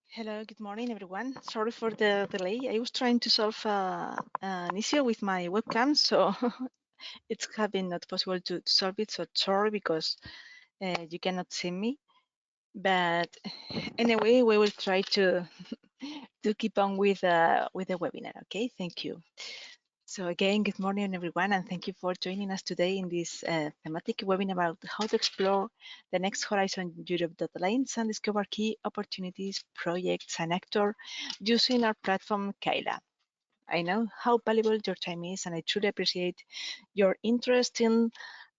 Hello, good morning, everyone. Sorry for the delay. I was trying to solve an issue with my webcam, so it's having not possible to solve it. So sorry because you cannot see me. But anyway, we will try to keep on with the webinar. Okay, thank you. So again, good morning, everyone, and thank you for joining us today in this thematic webinar about how to explore the next Horizon Europe deadlines and discover key opportunities, projects, and actors using our platform, Kaila. I know how valuable your time is, and I truly appreciate your interest in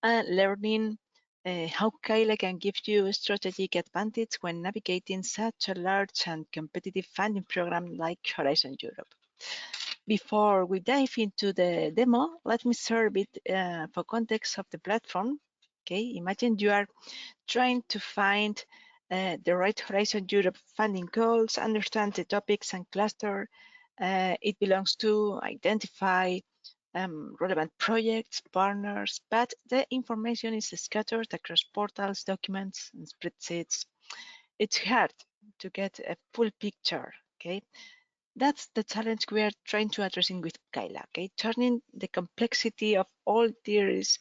learning how Kaila can give you a strategic advantage when navigating such a large and competitive funding program like Horizon Europe. Before we dive into the demo, let me share a bit for context of the platform. Okay, imagine you are trying to find the right Horizon Europe funding goals, understand the topics and cluster it belongs to, identify relevant projects, partners, but the information is scattered across portals, documents, and spreadsheets. It's hard to get a full picture, okay? That's the challenge we are trying to addressing with Kaila, okay? Turning the complexity of all these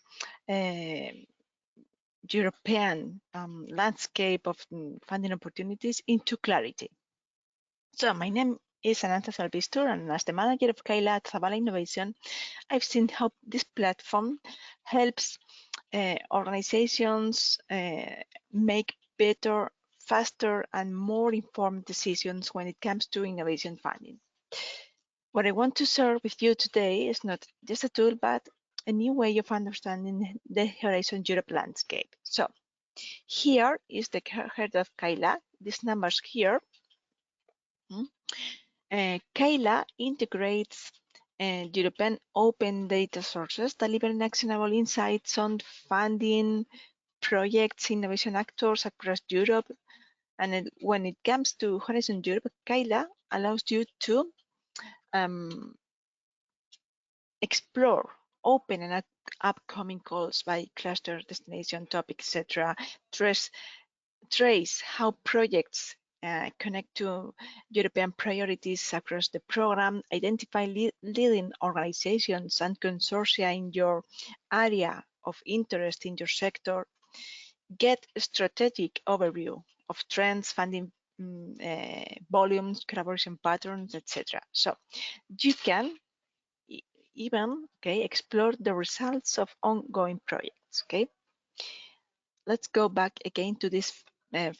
European landscape of funding opportunities into clarity. So my name is Ananta Salvistur, and as the manager of Kaila at Zavala Innovation, I've seen how this platform helps organizations make better, faster, and more informed decisions when it comes to innovation funding. What I want to share with you today is not just a tool, but a new way of understanding the Horizon Europe landscape. So here is the head of Kaila. These numbers here. Kaila integrates European open data sources, delivering actionable insights on funding, projects, innovation actors across Europe. And when it comes to Horizon Europe, Kaila allows you to explore open and upcoming calls by cluster, destination, topic, etc. Trace how projects connect to European priorities across the program, identify leading organizations and consortia in your area of interest in your sector, get a strategic overview of trends, funding volumes, collaboration patterns, etc. So you can even explore the results of ongoing projects. Let's go back again to these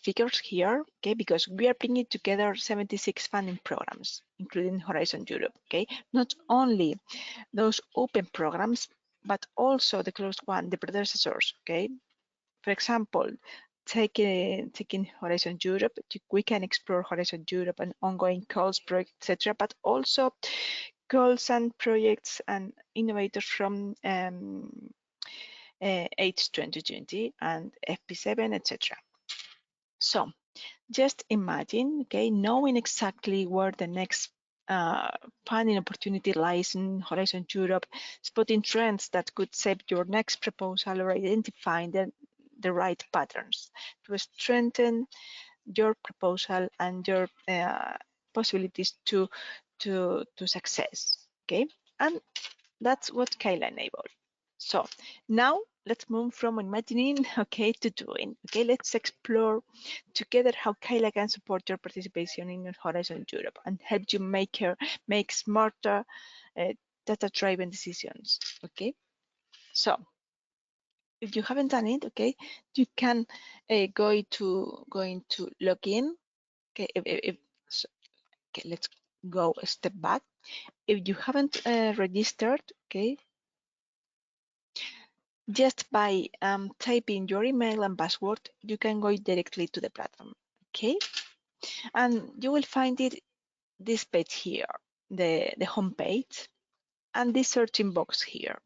figures here, because we are bringing together 76 funding programs, including Horizon Europe. Not only those open programs, but also the closed one, the predecessors. For example, taking Horizon Europe, we can explore Horizon Europe and ongoing calls, projects, etc., but also calls and projects and innovators from H2020 and FP7, etc. So just imagine, knowing exactly where the next funding opportunity lies in Horizon Europe, spotting trends that could shape your next proposal, or identifying the right patterns to strengthen your proposal and your possibilities to success. And that's what Kaila enabled. So now let's move from imagining, to doing. Let's explore together how Kaila can support your participation in Horizon Europe and help you make smarter data-driven decisions. So if you haven't done it, you can go into login. Let's go a step back. If you haven't registered, just by typing your email and password, you can go directly to the platform. And you will find this page here, the home page, and this searching box here.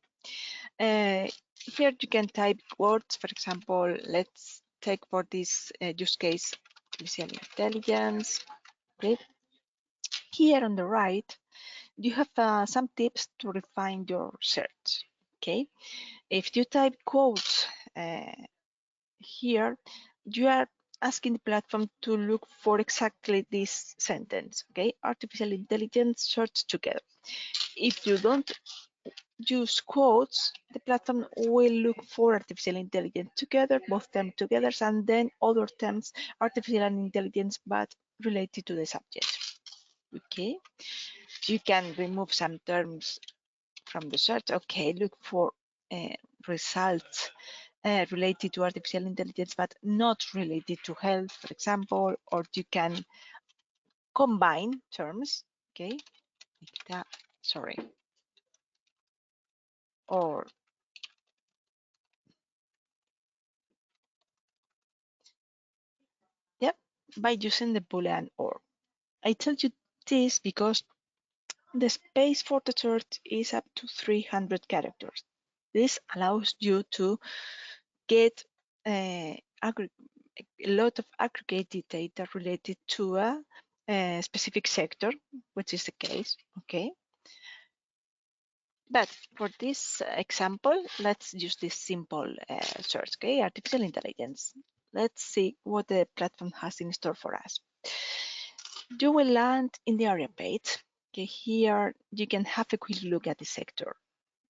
Here you can type words. For example, let's take for this use case artificial intelligence. Here on the right, you have some tips to refine your search. If you type quotes here you are asking the platform to look for exactly this sentence, okay? Artificial intelligence search together. If you don't use quotes, the platform will look for artificial intelligence together, both terms together, and then other terms, artificial intelligence, but related to the subject. Okay, you can remove some terms from the search. Okay, look for results related to artificial intelligence, but not related to health, for example, or you can combine terms. Okay, sorry, or yeah, by using the Boolean or. I tell you this because the space for the search is up to 300 characters. This allows you to get a lot of aggregated data related to a specific sector, which is the case, okay? But for this example, let's use this simple search, okay? Artificial intelligence. Let's see what the platform has in store for us. You will land in the area page. Okay, here you can have a quick look at the sector,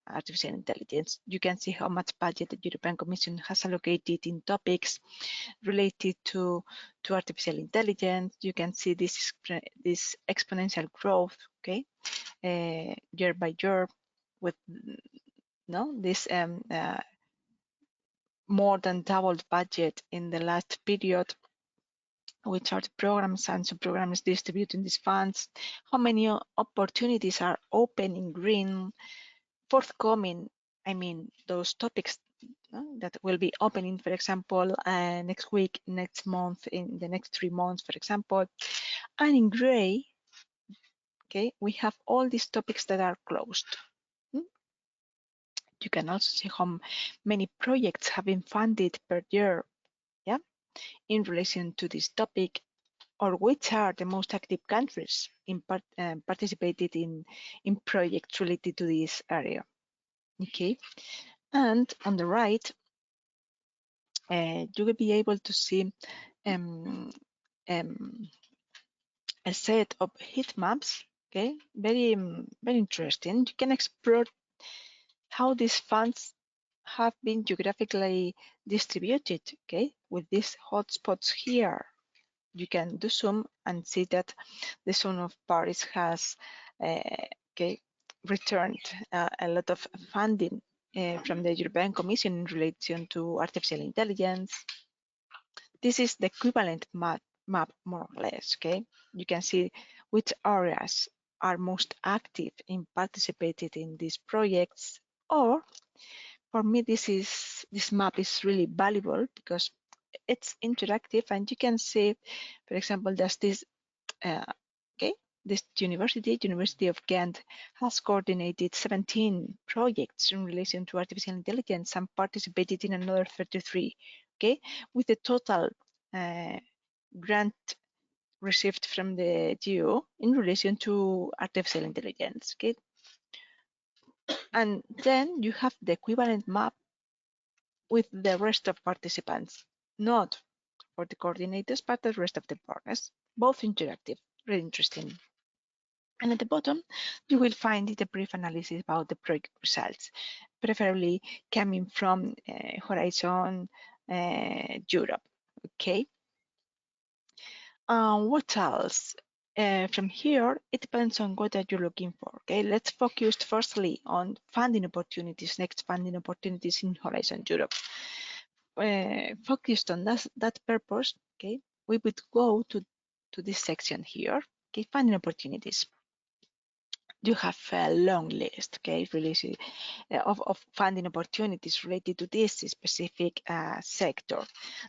artificial intelligence. You can see how much budget the European Commission has allocated in topics related to artificial intelligence. You can see this exponential growth, okay, year by year, with this more than doubled budget in the last period, which are the programs and sub-programs distributing these funds, how many opportunities are open in green, forthcoming, I mean, those topics that will be opening, for example, next week, next month, in the next 3 months, for example. And in gray, okay, we have all these topics that are closed. You can also see how many projects have been funded per year, yeah, in relation to this topic, or which are the most active countries in participated in projects related to this area. Okay, and on the right, you will be able to see a set of heat maps. Okay, very interesting. You can explore how these funds have been geographically distributed. Okay, with these hotspots here, you can do zoom and see that the zone of Paris has returned a lot of funding from the European Commission in relation to artificial intelligence. This is the equivalent map more or less. Okay, you can see which areas are most active in participating in these projects. Or for me, this map is really valuable because it's interactive, and you can see, for example, there's this this University of Ghent, has coordinated 17 projects in relation to artificial intelligence and participated in another 33, okay, with the total grant received from the GEO in relation to artificial intelligence, okay. And then you have the equivalent map with the rest of participants, not for the coordinators, but the rest of the partners, both interactive, really interesting. And at the bottom, you will find the brief analysis about the project results, preferably coming from Horizon Europe. Okay. What else? From here, it depends on what you're looking for. Okay, let's focus firstly on funding opportunities, next funding opportunities in Horizon Europe. Focused on that purpose, okay, we would go to this section here, okay, funding opportunities. You have a long list, okay, really, of funding opportunities related to this specific sector.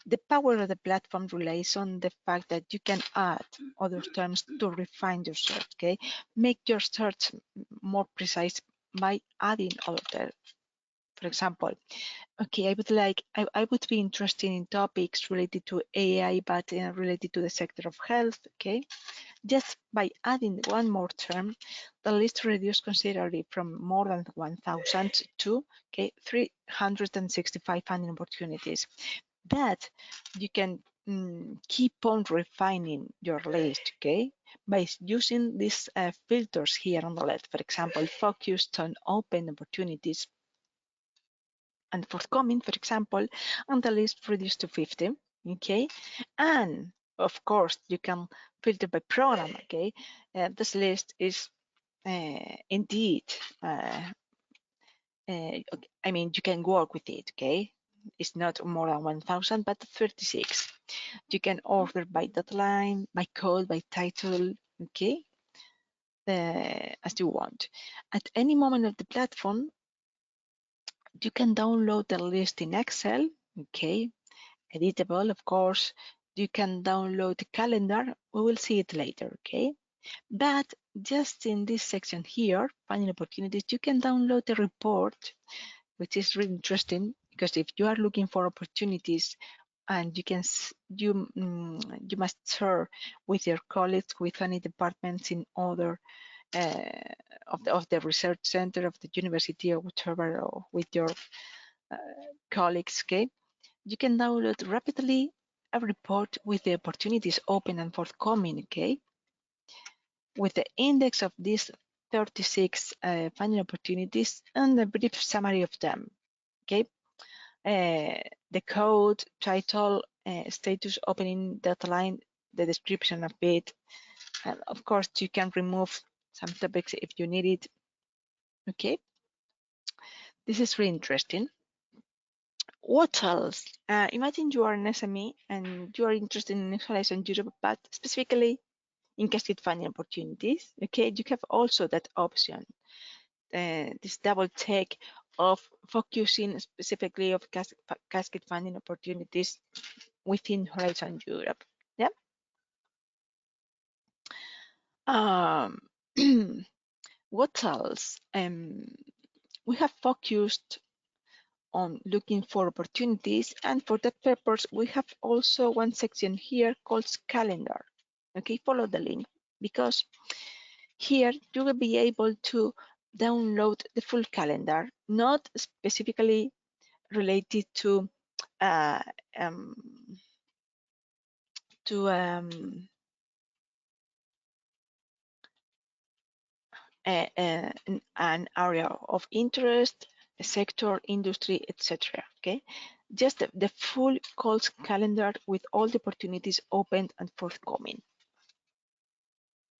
The power of the platform relies on the fact that you can add other terms to refine your search, okay? Make your search more precise by adding other terms. For example, okay, I would be interested in topics related to AI, but related to the sector of health. Okay, just by adding one more term, the list reduced considerably from more than 1,000 to 365 funding opportunities. But you can keep on refining your list, okay, by using these filters here on the left. For example, focused on open opportunities and forthcoming, for example, and the list reduced to 50, okay? And of course, you can filter by program, okay? This list is indeed, I mean, you can work with it, okay? It's not more than 1,000, but 36. You can order by deadline, by code, by title, okay? As you want. At any moment of the platform, you can download the list in Excel, okay? Editable, of course. You can download the calendar. We will see it later, okay? But just in this section here, finding opportunities, you can download the report, which is really interesting because if you are looking for opportunities and you must share with your colleagues, with any departments in other of the research center of the university or whatever, or with your colleagues, okay? You can download rapidly a report with the opportunities open and forthcoming, okay? With the index of these 36 funding opportunities and a brief summary of them, okay? The code, title, status, opening, deadline, the description of it. And of course, you can remove some topics if you need it, okay? This is really interesting. What else? Imagine you are an SME and you are interested in Horizon Europe, but specifically in cascade funding opportunities. Okay, you have also that option, this double check of focusing specifically of cascade funding opportunities within Horizon Europe. Yeah. What else? We have focused on looking for opportunities, and for that purpose we have also one section here called calendar. Okay, follow the link, because here you will be able to download the full calendar, not specifically related to uh, um, to an area of interest, a sector, industry, etc. Okay, just the full calls calendar with all the opportunities opened and forthcoming.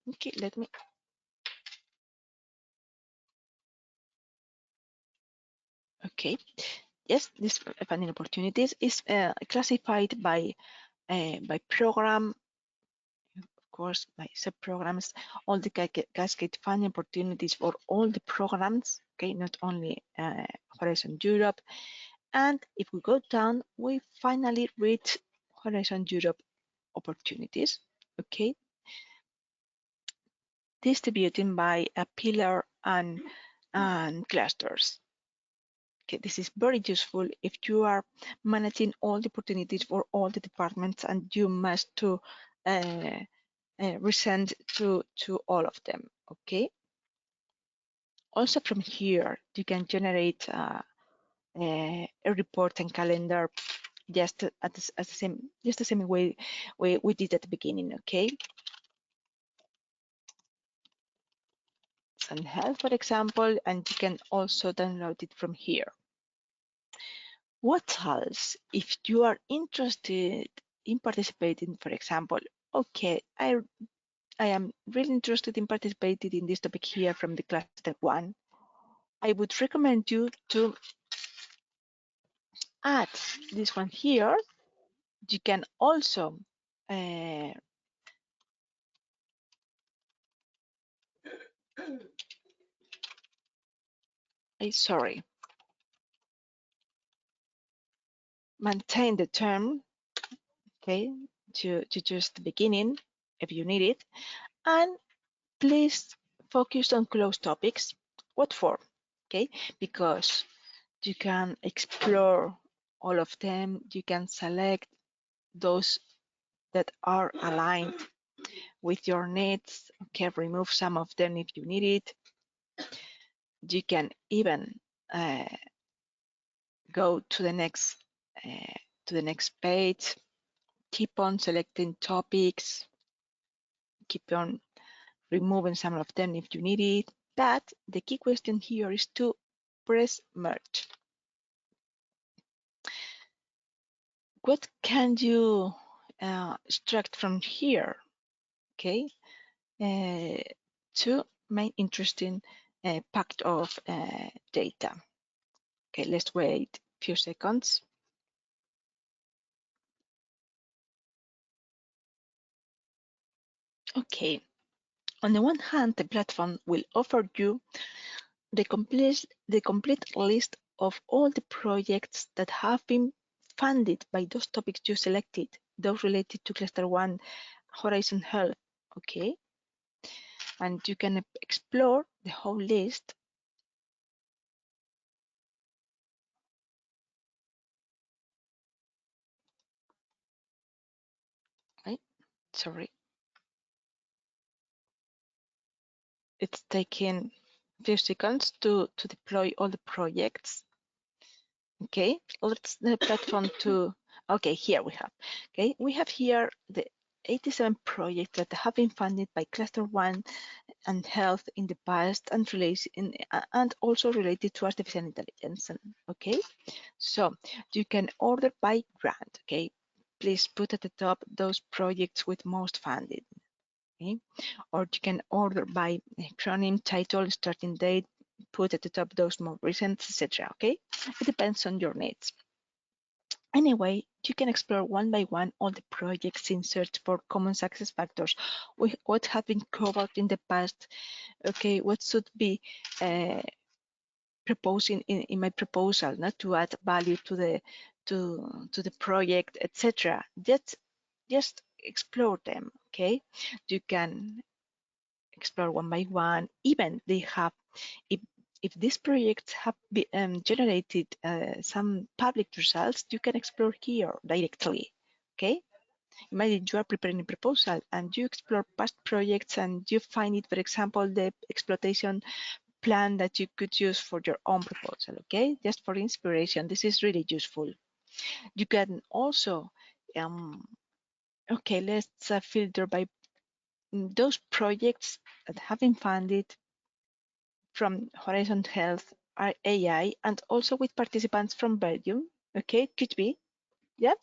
Okay, let me. Okay, yes, this funding opportunities is classified by program, of course, by subprograms, all the cascade funding opportunities for all the programs, okay, not only Horizon Europe. And if we go down, we finally reach Horizon Europe opportunities, okay, distributing by a pillar and clusters. Okay, this is very useful if you are managing all the opportunities for all the departments and you must to resend to all of them. Okay. Also from here, you can generate a report and calendar just the same way we did at the beginning. Okay. Some health, for example, and you can also download it from here. What else? If you are interested in participating, for example, okay, I am really interested in participating in this topic here from the cluster 1. I would recommend you to add this one here. You can also sorry, maintain the term, okay, to just the beginning if you need it, and please focus on closed topics. What for? Okay, because You can explore all of them. You can select those that are aligned with your needs. Okay, remove some of them if you need it. You can even go to the next page. Keep on selecting topics. Keep on removing some of them if you need it. But the key question here is to press merge. What can you extract from here? Okay, two main interesting packet of data. Okay, let's wait a few seconds. Okay, on the one hand, the platform will offer you the complete list of all the projects that have been funded by those topics you selected, those related to Cluster 1 Horizon Health. Okay, and you can explore the whole list. Right? Sorry, it's taking a few seconds to deploy all the projects. Okay, let's the platform to, okay, here we have, okay, we have here the 87 projects that have been funded by Cluster 1 and health in the past and and also related to artificial intelligence. Okay, so you can order by grant. Okay, please put at the top those projects with most funded. Okay, or you can order by acronym, title, starting date, put at the top those more recent, etc. Okay, it depends on your needs. Anyway, you can explore one by one all the projects in search for common success factors, what have been covered in the past. Okay, what should be proposing in my proposal, not to add value to the project, etc. Just explore them. Okay, you can explore one by one. Even they have, if these projects have generated some public results, you can explore here directly. Okay, imagine you are preparing a proposal and you explore past projects and you find it, for example, the exploitation plan that you could use for your own proposal. Okay, just for inspiration, this is really useful. You can also okay, let's filter by those projects that have been funded from Horizon Health, AI, and also with participants from Belgium. Okay, could be, yeah,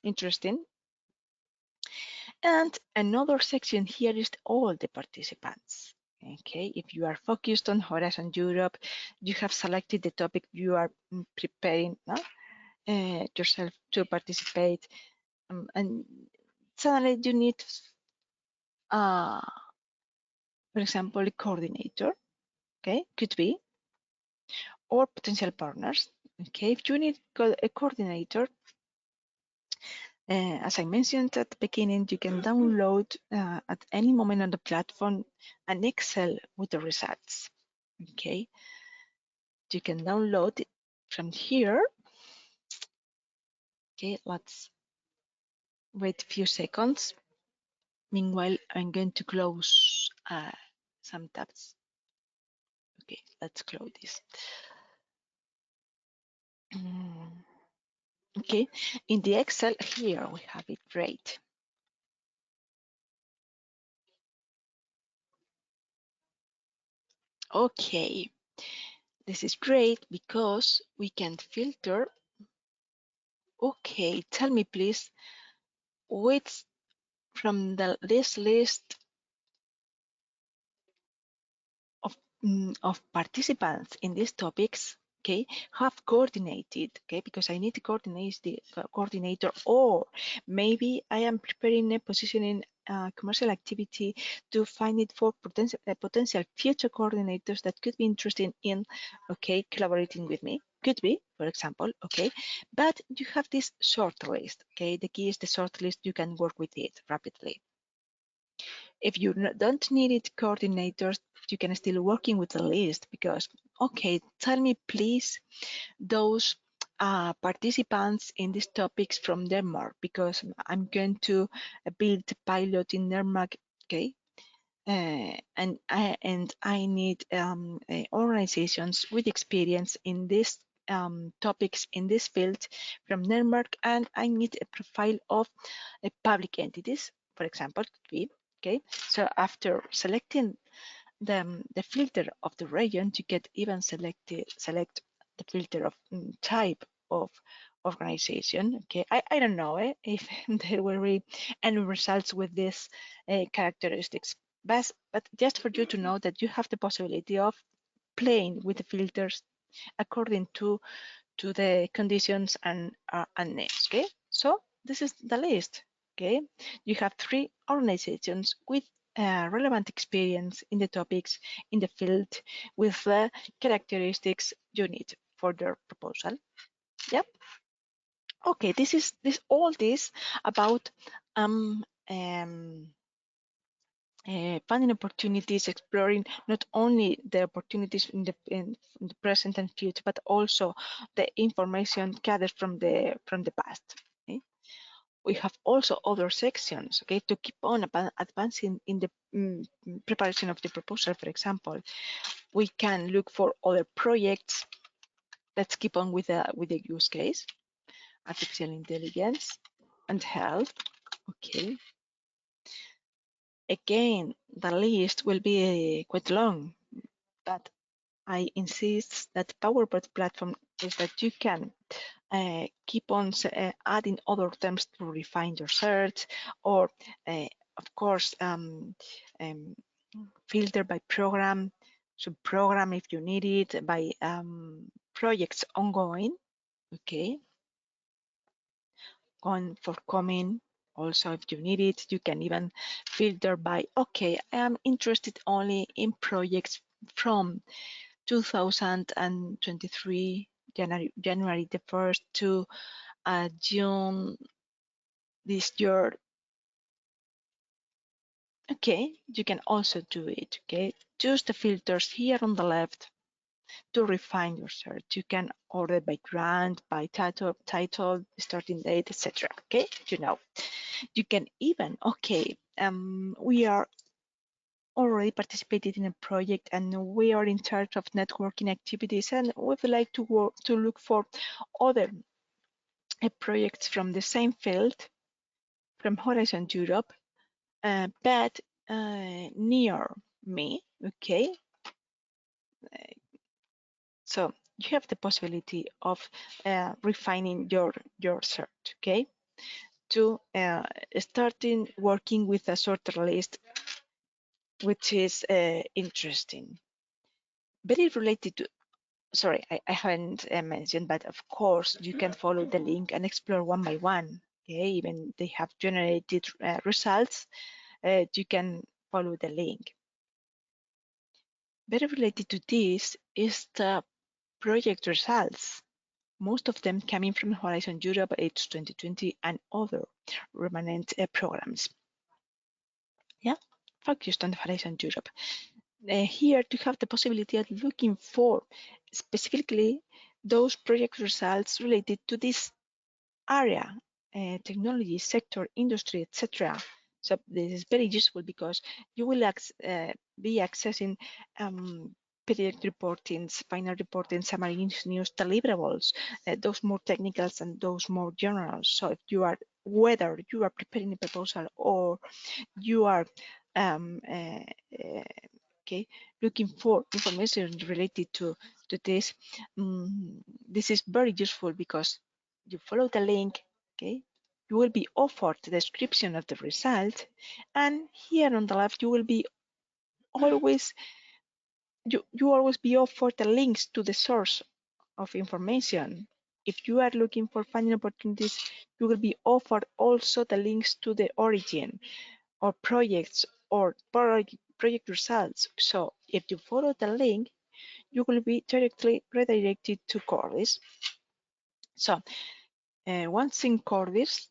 interesting. And another section here is all the participants. Okay, if you are focused on Horizon Europe, you have selected the topic you are preparing yourself to participate, and suddenly you need, for example, a coordinator. Okay, could be, or potential partners. Okay, if you need a coordinator, as I mentioned at the beginning, you can download at any moment on the platform an Excel with the results. Okay, you can download it from here. Okay, let's wait a few seconds. Meanwhile, I'm going to close some tabs. Okay, let's close this. Okay, in the Excel here we have it right. Okay, this is great because we can filter. Okay, tell me please, which from this list of participants in these topics, okay, have coordinated, okay, because I need to coordinate the coordinator, or maybe I am preparing a positioning commercial activity to find it for potential future coordinators that could be interested in, okay, collaborating with me. Could be, for example, okay, but you have this short list, okay. The key is the short list. You can work with it rapidly. If you don't need it coordinators, you can still working with the list because, okay, tell me please those participants in these topics from Denmark, because I'm going to build a pilot in Denmark, okay? And I need organizations with experience in these topics in this field from Denmark, and I need a profile of public entities, for example, could be, okay? So after selecting the filter of the region, you get even select the filter of type of organization. Okay, I don't know if there will be any results with these characteristics, but just for you to know that you have the possibility of playing with the filters according to the conditions and names. Okay, so this is the list. Okay, you have 3 organizations with relevant experience in the topics in the field with the characteristics you need for their proposal. Yep. Okay, this is all this about finding opportunities, exploring not only the opportunities in the present and future, but also the information gathered from the past. Okay? We have also other sections, okay, to keep on advancing in the preparation of the proposal. For example, we can look for other projects. Let's keep on with the use case, artificial intelligence and health. Okay. Again, the list will be quite long, but I insist that PowerPoint platform is that you can keep on adding other terms to refine your search, or of course filter by program, subprogram if you need it, by projects ongoing. Okay, on forthcoming. Also, if you need it, you can even filter by, okay, I am interested only in projects from 2023, January the 1st to June this year. Okay, you can also do it. Okay, choose the filters here on the left to refine your search. You can order by grant, by title, starting date, etc. Okay, you know. You can even, okay, we are already participated in a project and we are in charge of networking activities, and we would like to look for other projects from the same field from Horizon Europe, but near me. Okay, so you have the possibility of refining your search. Okay, to starting working with a sorted list, which is interesting. Very related to, sorry, I haven't mentioned, but of course you can follow the link and explore one by one. Okay, even they have generated results, you can follow the link. Very related to this is the project results. Most of them coming from Horizon Europe, H 2020, and other remnant programs. Yeah, focused on Horizon Europe. Here to have the possibility of looking for specifically those project results related to this area, technology sector, industry, etc. So this is very useful because you will be accessing periodic reportings, final reporting, summary news, deliverables, those more technicals and those more general. So if you are, whether you are preparing a proposal or you are okay, looking for information related to this, this is very useful because you follow the link. Okay, you will be offered the description of the result, and here on the left you will be always you always be offered the links to the source of information. If you are looking for finding opportunities, you will be offered also the links to the origin or projects or project results. So if you follow the link, you will be directly redirected to Cordis. So once in Cordis,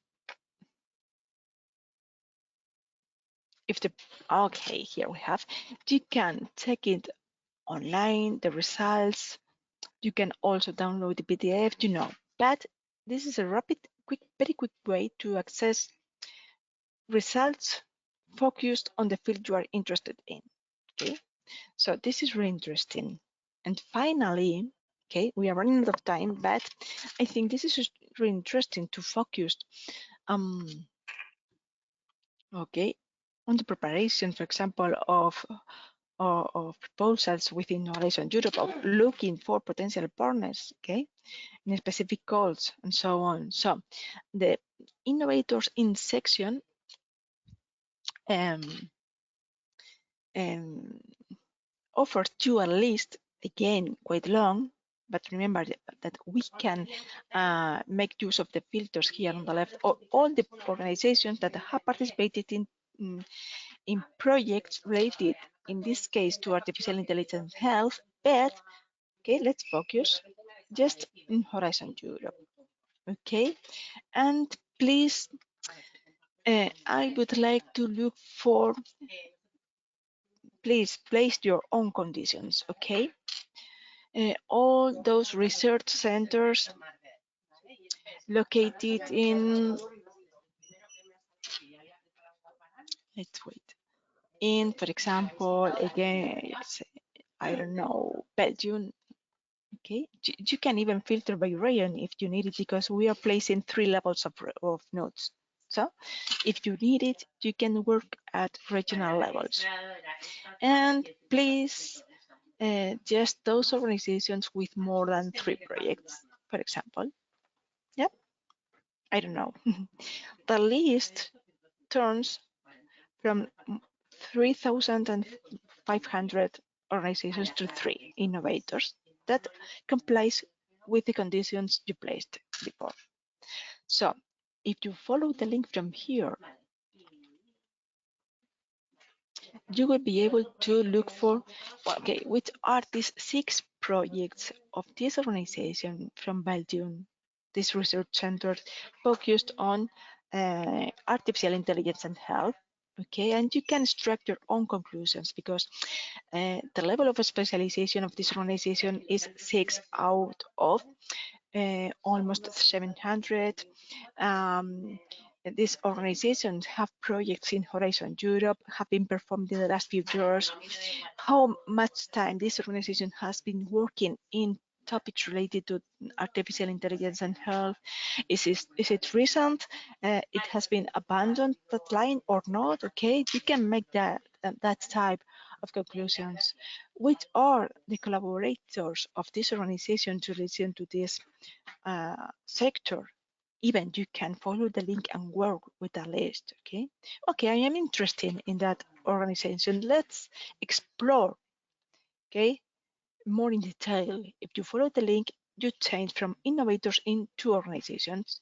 if the okay, here we have, you can take it online, the results. You can also download the PDF, but this is a rapid, very quick way to access results focused on the field you are interested in. Okay, so this is really interesting. And finally, okay, we are running out of time, but I think this is really interesting to focus um okay on the preparation, for example, of proposals within Horizon Europe, of looking for potential partners, okay, in specific goals and so on. So the innovators in section um, um, offers you a list, again quite long, but remember that we can make use of the filters here on the left, all the organizations that have participated in projects related, in this case, to artificial intelligence health, but okay, let's focus just in Horizon Europe. Okay, and please, I would like to look for, please place your own conditions. Okay, all those research centers located in, let's wait, in, for example, again, I don't know, Belgium. Okay, you can even filter by region if you need it, because we are placing 3 levels of nodes. So if you need it, you can work at regional levels. And please, just those organizations with more than 3 projects, for example. Yep, I don't know. The list turns from 3,500 organizations to 3 innovators that complies with the conditions you placed before. So if you follow the link from here, you will be able to look for, okay, which are these 6 projects of this organization from Belgium, this research center focused on artificial intelligence and health. Okay, and you can extract your own conclusions, because the level of specialization of this organization is 6 out of almost 700. These organizations have projects in Horizon Europe, have been performed in the last few years. How much time this organization has been working in topics related to artificial intelligence and health? Is it recent? It has been abandoned, that line, or not? Okay, you can make that type of conclusions. Which are the collaborators of this organization to listen to this sector? Even you can follow the link and work with the list. Okay, I am interested in that organization. Let's explore, okay, more in detail. If you follow the link, you change from innovators into organizations.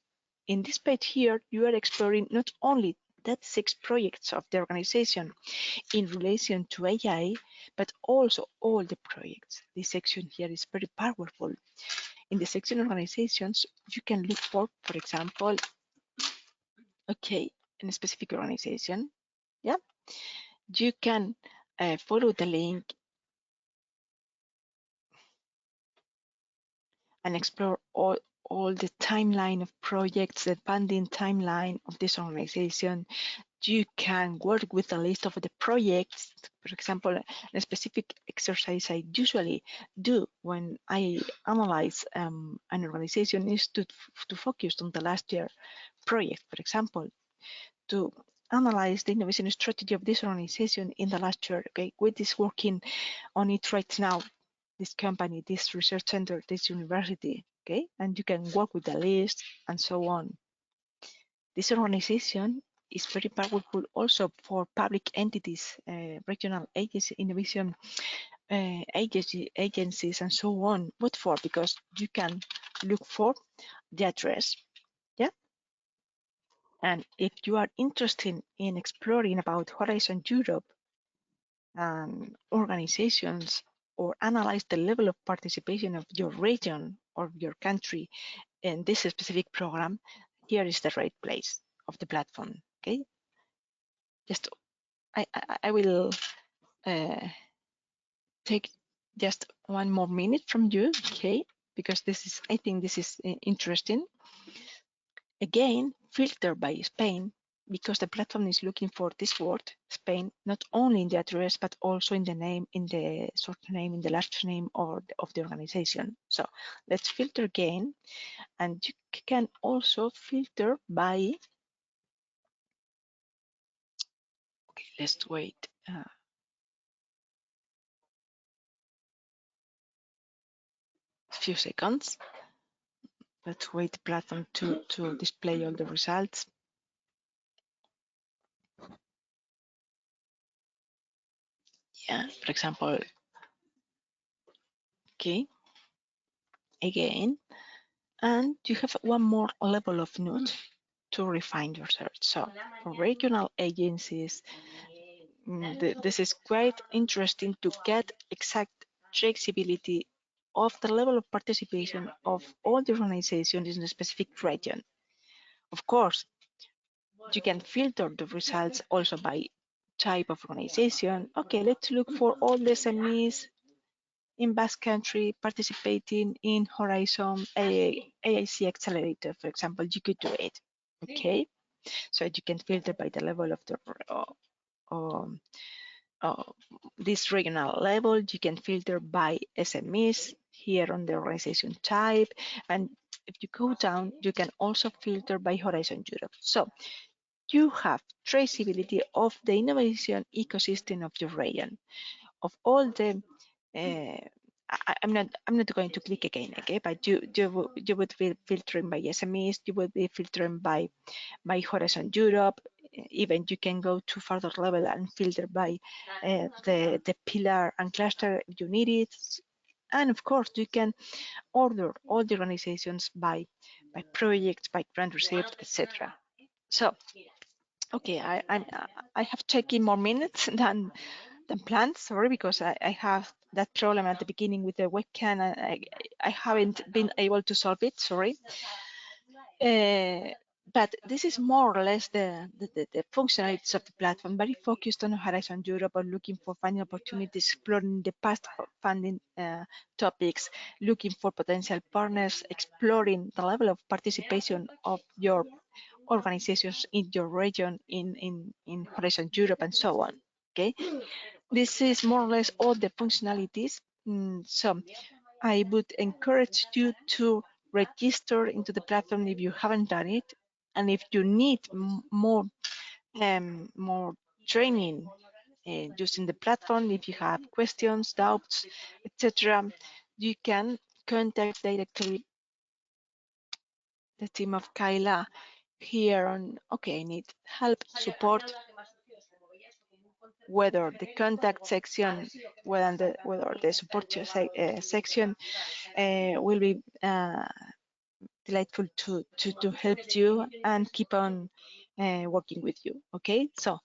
In this page here, you are exploring not only that 6 projects of the organization in relation to AI, but also all the projects. This section here is very powerful. In the section organizations, you can look for example, okay, in a specific organization. Yeah, you can follow the link and explore all the timeline of projects, the funding timeline of this organization. You can work with a list of the projects. For example, a specific exercise I usually do when I analyze an organization is to focus on the last year project, for example, to analyze the innovation strategy of this organization in the last year. Okay, what is working on it right now, this company, this research center, this university. Okay, and you can work with the list and so on. This organization is very powerful also for public entities, regional agencies, innovation agencies, and so on. What for? Because you can look for the address. Yeah. And if you are interested in exploring about Horizon Europe and organizations, or analyze the level of participation of your region or your country in this specific program, here is the right place of the platform. Okay, just I will take just one more minute from you, okay? Because I think this is interesting. Again, filter by Spain, because the platform is looking for this word, Spain, not only in the address, but also in the name, in the short name, in the last name of the organization. So let's filter again, and you can also filter by, okay, let's wait a few seconds. Let's wait the platform to display all the results. Yeah, for example, okay, again, and you have one more level of note to refine your search. So for regional agencies, this is quite interesting to get exact traceability of the level of participation of all the organizations in a specific region. Of course, you can filter the results also by type of organization. Okay, let's look for all the SMEs in Basque Country participating in Horizon AIC Accelerator, for example. You could do it. Okay, so you can filter by the level of the um, uh, this regional level. You can filter by SMEs here on the organization type, and if you go down, you can also filter by Horizon Europe. So you have traceability of the innovation ecosystem of your region, of all the I'm not going to click again, okay? But you would be filtering by SMEs, you would be filtering by Horizon Europe. Even you can go to further level and filter by the pillar and cluster if you need it. And of course, you can order all the organizations by projects, by grant received, etc. So, okay, I have taken more minutes than planned. Sorry, because I have that problem at the beginning with the webcam, and I haven't been able to solve it. Sorry. But this is more or less the functionalities of the platform, very focused on Horizon Europe, or looking for finding opportunities, exploring the past funding topics, looking for potential partners, exploring the level of participation of your organizations in your region, in Horizon Europe, and so on. Okay, this is more or less all the functionalities. So I would encourage you to register into the platform if you haven't done it, and if you need more training using the platform, if you have questions, doubts, etc., you can contact directly the team of Kaila here on, okay, I need help, support, whether the contact section, whether the support section will be delightful to help you and keep on working with you. Okay, so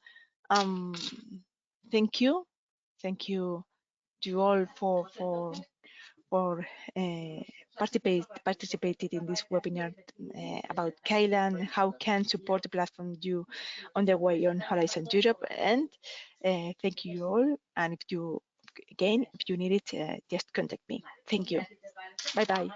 thank you to all for participated in this webinar about Kaila and how can support the platform you on the way on Horizon Europe. And thank you all. And if you need it, just contact me. Thank you. Bye bye.